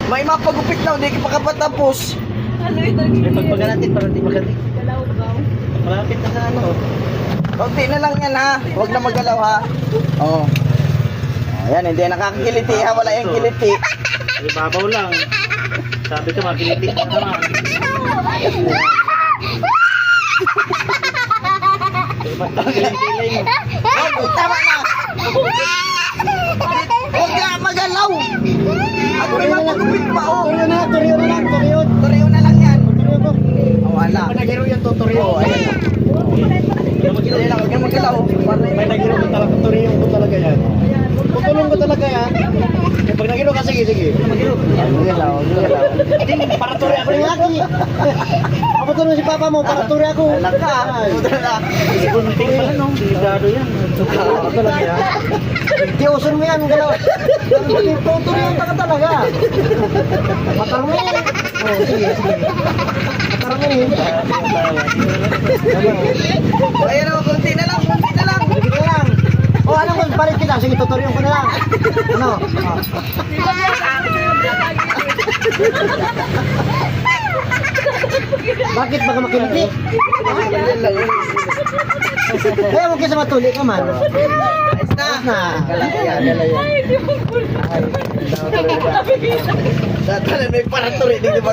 May mapagupit na, hindi ka pa kapatapos. Ay, pagpaga natin para di makati. Malapit na sa ano. Kunti na lang yan ha. Huwag na magalaw ha. Oo. Ayan, hindi nakakakiliti ha. Wala yung kiliti. Ay, babaw lang. Sabi ko, makilitik na naman. Kilay mo. Oh, tama na. Huwag ka magalaw. Ako may mapagupit pa oh. Turio na lang. Turiyo na lang yan. Turio ko. Oh, wala. Nagiro yan to, turio. Oh, ayan. Dali lang, huwag kang magalaw. May nagiro ko talaga, turio ko talaga yan. Putulong ko talaga yan. Eh, pag nagiro ka, sige. Magalaw. Para turio ako yung lagi. Ako tulong si papa mo, para turio ako. Alam ka. Buta na. Gunting pa lang, delikado yan. Turio talaga yan. Diyosan mo yan, galaw. Tutuloy ka talaga. Makarami. Oh, sige. Makarami. Ayan o, kunti na lang. Sige ka lang. O ano kung balik kita? Sige, tutuloy ko na lang. Ano? Bakit baka makiliti? Kaya mo kasi matuli ka man. Ayos na. Na. Gala yan. Sa tanan may paraturi. Hindi ba?